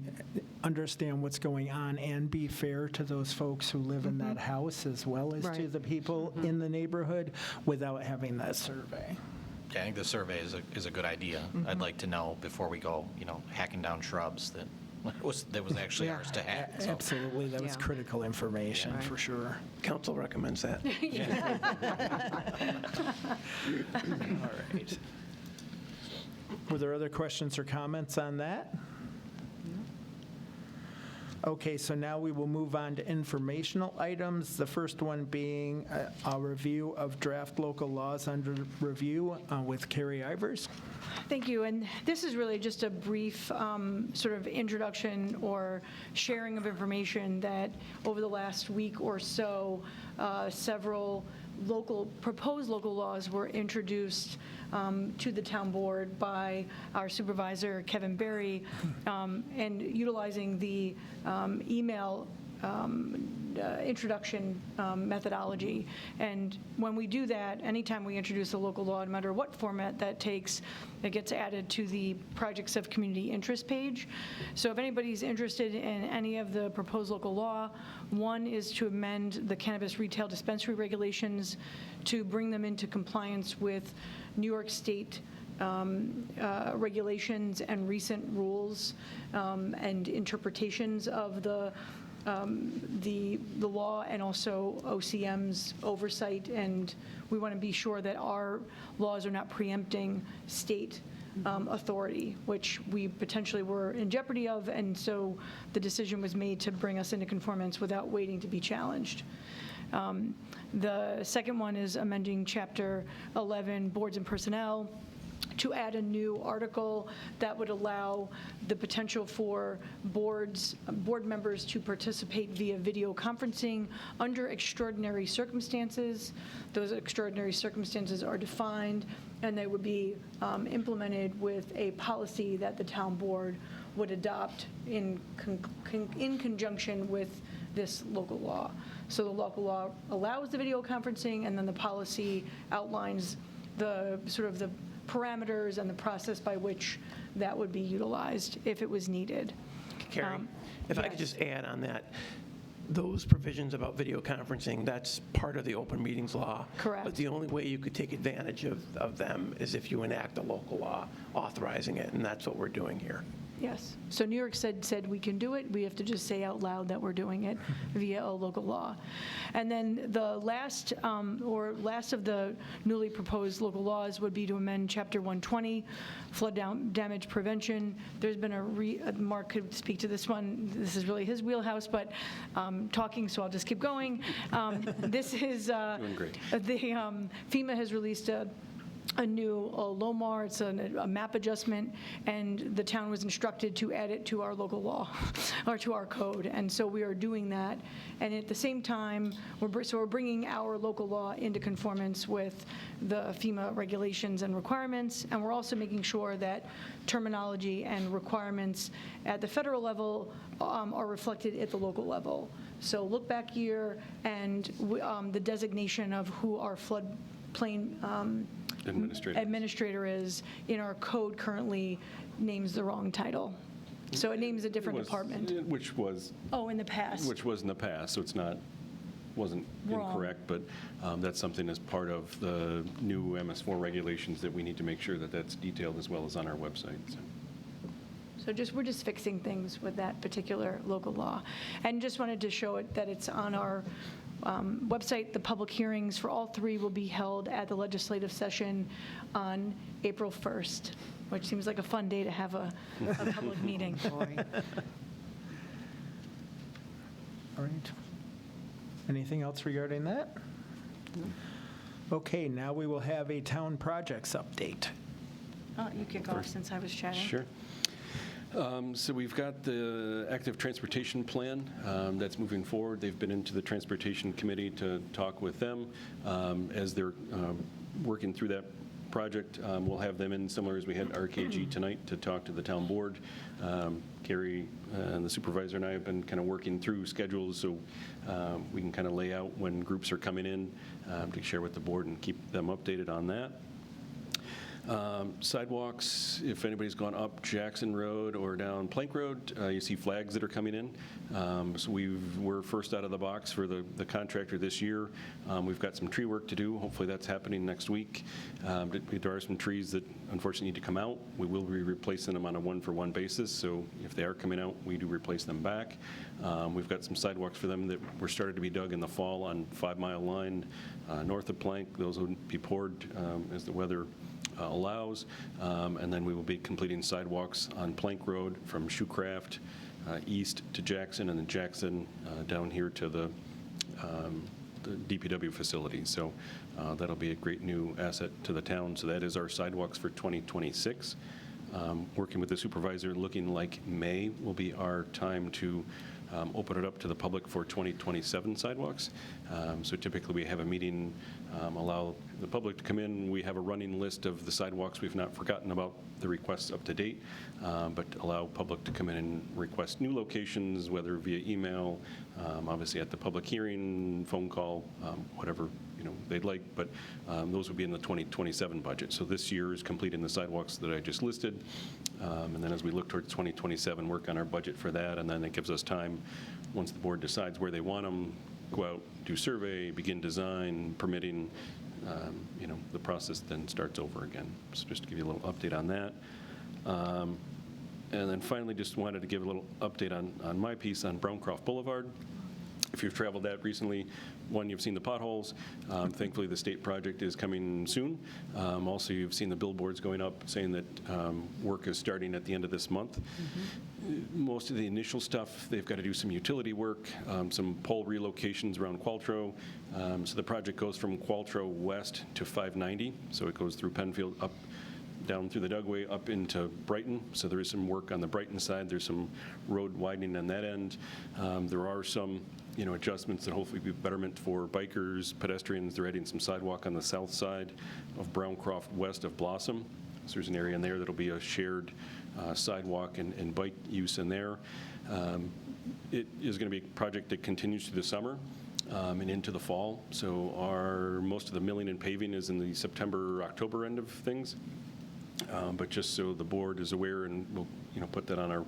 understand what's going on and be fair to those folks who live in that house as well as to the people in the neighborhood without having that survey. Yeah, I think the survey is a good idea. I'd like to know before we go, hacking down shrubs that was actually ours to hack. So. Absolutely, that was Yeah. critical information, Right. for sure. Council recommends that. All right. Were there other questions or comments on that? Okay, so now we will move on to informational items. The first one being a review of draft local laws under review with Carrie Ivers. Thank you, and this is really just a brief sort of introduction or sharing of information that over the last week or so, several proposed local laws were introduced to the town board by our supervisor, Kevin Berry, and utilizing the email introduction methodology. And when we do that, anytime we introduce a local law, no matter what format that takes, it gets added to the Projects of Community Interest page. So if anybody's interested in any of the proposed local law, one is to amend the cannabis retail dispensary regulations to bring them into compliance with New York State regulations and recent rules and interpretations of the law, and also OCM's oversight, and we want to be sure that our laws are not preempting state authority, which we potentially were in jeopardy of, and so the decision was made to bring us into conformance without waiting to be challenged. The second one is amending Chapter 11, Boards and Personnel, to add a new article that would allow the potential for board members to participate via video conferencing under extraordinary circumstances. Those extraordinary circumstances are defined, and they would be implemented with a policy that the town board would adopt in conjunction with this local law. So the local law allows the video conferencing, and then the policy outlines the sort of the parameters and the process by which that would be utilized if it was needed. Carrie, if I could yes. just add on that, those provisions about video conferencing, that's part of the open meetings law. Correct. But the only way you could take advantage of them is if you enact a local law authorizing it, and that's what we're doing here. Yes. So New York said we can do it. We have to just say out loud that we're doing it via a local law. And then the last of the newly proposed local laws would be to amend Chapter 120, flood damage prevention. There's been Mark could speak to this one. This is really his wheelhouse, but talking, so I'll just keep going. This is Doing great. FEMA has released a new LOMAR, it's a map adjustment, and the town was instructed to add it to our local law, or to our code, and so we are doing that. And at the same time, we're bringing our local law into conformance with the FEMA regulations and requirements, and we're also making sure that terminology and requirements at the federal level are reflected at the local level. So look back year, and the designation of who our floodplain administrator is in our code currently names the wrong title. So it names a different department. Which was In the past. Which was in the past, so it's wasn't Wrong. incorrect, but that's something as part of the new MS4 regulations that we need to make sure that that's detailed as well as on our website. So. So we're just fixing things with that particular local law. And just wanted to show it that it's on our website. The public hearings for all three will be held at the legislative session on April 1st, which seems like a fun day to have a public meeting. All right. Anything else regarding that? Okay, now we will have a town projects update. Oh, you kick off since I was chatting. Sure. So we've got the active transportation plan that's moving forward. They've been into the transportation committee to talk with them as they're working through that project. We'll have them in, similar as we had RKG tonight, to talk to the town board. Carrie and the supervisor and I have been kind of working through schedules so we can kind of lay out when groups are coming in to share with the board and keep them updated on that. Sidewalks, if anybody's gone up Jackson Road or down Plank Road, you see flags that are coming in. So we're first out of the box for the contractor this year. We've got some tree work to do. Hopefully that's happening next week. There are some trees that unfortunately need to come out. We will be replacing them on a one-for-one basis, so if they are coming out, we do replace them back. We've got some sidewalks for them that were started to be dug in the fall on 5 Mile Line north of Plank. Those will be poured as the weather allows. And then we will be completing sidewalks on Plank Road from Shoecraft east to Jackson, and then Jackson down here to the DPW facility. So that'll be a great new asset to the town. So that is our sidewalks for 2026. Working with the supervisor, looking like May will be our time to open it up to the public for 2027 sidewalks. So typically we have a meeting, allow the public to come in. We have a running list of the sidewalks. We've not forgotten about the requests up to date, but allow public to come in and request new locations, whether via email, obviously at the public hearing, phone call, whatever they'd like, but those would be in the 2027 budget. So this year is completing the sidewalks that I just listed, and then as we look towards 2027, work on our budget for that, and then it gives us time, once the board decides where they want them, go out, do survey, begin design, permitting, the process then starts over again. So just to give you a little update on that. And then finally, just wanted to give a little update on my piece on Browncroft Boulevard. If you've traveled that recently, one, you've seen the potholes. Thankfully, the state project is coming soon. Also, you've seen the billboards going up saying that work is starting at the end of this month. Most of the initial stuff, they've got to do some utility work, some pole relocations around Qualtrough. So the project goes from Qualtrough west to 590. So it goes through Penfield, up down through the Dugway, up into Brighton. So there is some work on the Brighton side. There's some road widening on that end. There are some adjustments that hopefully be betterment for bikers, pedestrians. They're adding some sidewalk on the south side of Browncroft west of Blossom. So there's an area in there that'll be a shared sidewalk and bike use in there. It is going to be a project that continues through the summer and into the fall. So most of the milling and paving is in the September, October end of things. But just so the board is aware, and we'll put that on our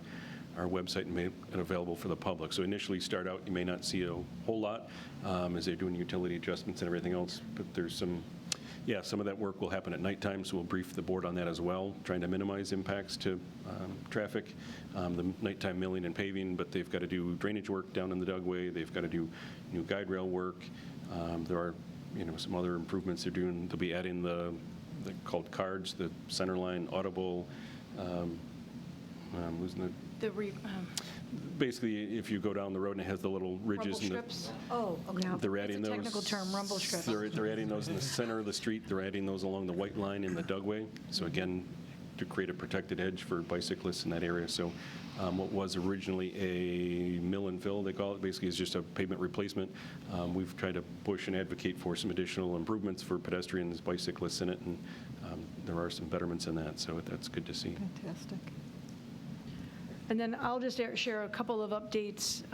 website and make it available for the public. So initially start out, you may not see a whole lot as they're doing utility adjustments and everything else, but there's some of that work will happen at nighttime, so we'll brief the board on that as well, trying to minimize impacts to traffic. The nighttime milling and paving, but they've got to do drainage work down in the Dugway. They've got to do new guide rail work. There are some other improvements they're doing. They'll be adding they're called cards, the center line, audible, losing basically, if you go down the road and it has the little ridges. Rumble strips? Oh, okay. They're adding It's a those. technical term, rumble strips. They're adding those in the center of the street. They're adding those along the white line in the Dugway. So again, to create a protected edge for bicyclists in that area. So what was originally a mill and fill, they call it, basically is just a pavement replacement. We've tried to push and advocate for some additional improvements for pedestrians, bicyclists in it, and there are some betterments in that. So that's good to see. Fantastic. And then I'll just share a couple of updates.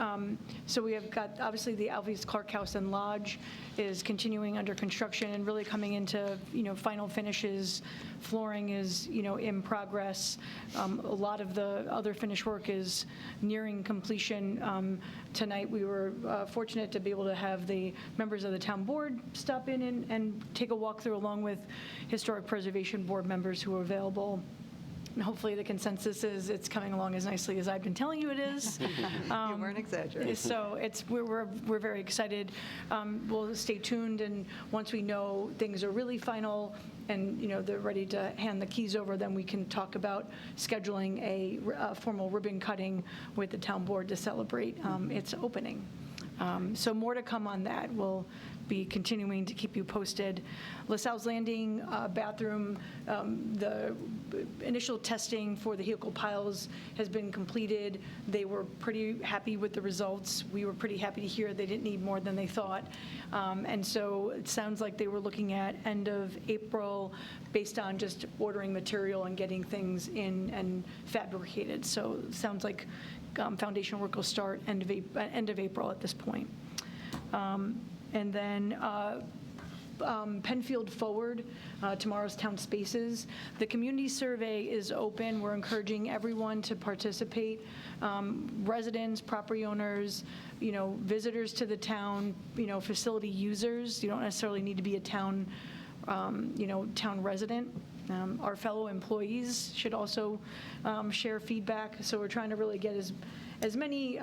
So we have got, obviously, the Alvy's Clark House and Lodge is continuing under construction and really coming into, final finishes. Flooring is, in progress. A lot of the other finish work is nearing completion. Tonight, we were fortunate to be able to have the members of the town board stop in and take a walk through, along with Historic Preservation Board members who are available. And hopefully the consensus is it's coming along as nicely as I've been telling you it is. You weren't exaggerating. So we're very excited. We'll stay tuned, and once we know things are really final and they're ready to hand the keys over, then we can talk about scheduling a formal ribbon cutting with the town board to celebrate its opening. So more to come on that. We'll be continuing to keep you posted. LaSalle's Landing bathroom, the initial testing for the helical piles has been completed. They were pretty happy with the results. We were pretty happy to hear they didn't need more than they thought. And so it sounds like they were looking at end of April based on just ordering material and getting things in and fabricated. So it sounds like foundation work will start end of April at this point. And then Penfield forward, tomorrow's Town Spaces. The community survey is open. We're encouraging everyone to participate, residents, property owners, visitors to the town, facility users. You don't necessarily need to be a town, town resident. Our fellow employees should also share feedback. So we're trying to really get as many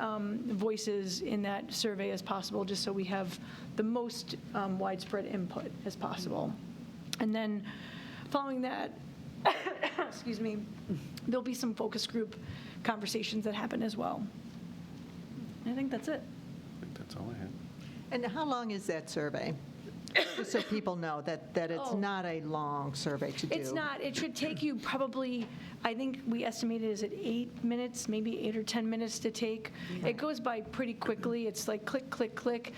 voices in that survey as possible, just so we have the most widespread input as possible. And then following that, excuse me, there'll be some focus group conversations that happen as well. I think that's it. I think that's all I had. And how long is that survey? Just so people know that it's not a long survey to do. It's not. It should take you probably, I think we estimated, is it 8 minutes, maybe 8 or 10 minutes to take. It goes by pretty quickly. It's like click, click, click.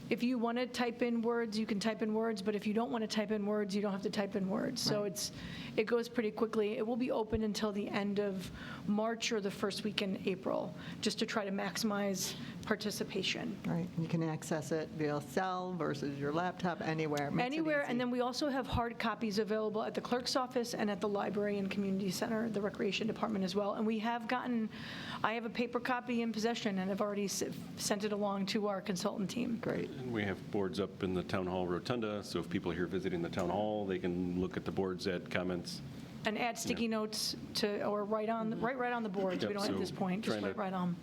If you want to type in words, you can type in words, but if you don't want to type in words, you don't have to type in words. So it goes pretty quickly. It will be open until the end of March or the first week in April, just to try to maximize participation. Right, you can access it via cell versus your laptop, anywhere. Makes it Anywhere, easy. and then we also have hard copies available at the clerk's office and at the library and community center, the recreation department as well. And we have gotten, I have a paper copy in possession and have already sent it along to our consultant team. Great. And we have boards up in the town hall rotunda, so if people are here visiting the town hall, they can look at the boards, add comments. And add sticky notes to, or write on the boards. We Yep, don't at so this point, just trying to- right on.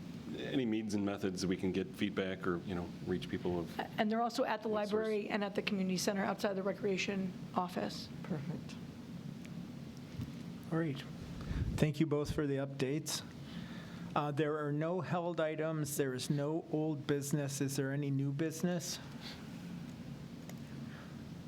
Any means and methods that we can get feedback or, reach people of. And they're also at the What source? library and at the community center outside the recreation office. Perfect. All right. Thank you both for the updates. There are no held items. There is no old business. Is there any new business?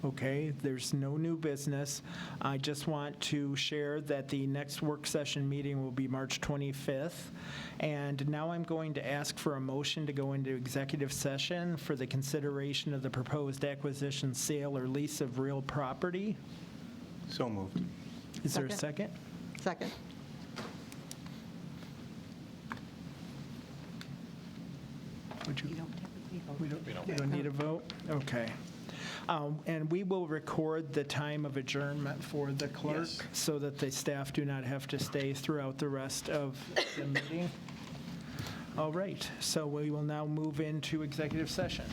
Okay, there's no new business. I just want to share that the next work session meeting will be March 25th. And now I'm going to ask for a motion to go into executive session for the consideration of the proposed acquisition, sale, or lease of real property. So moved. Is there a second? Second. We don't need a vote? Okay. And we will record the time of adjournment for the clerk Yes. so that the staff do not have to stay throughout the rest of the meeting. All right, so we will now move into executive session.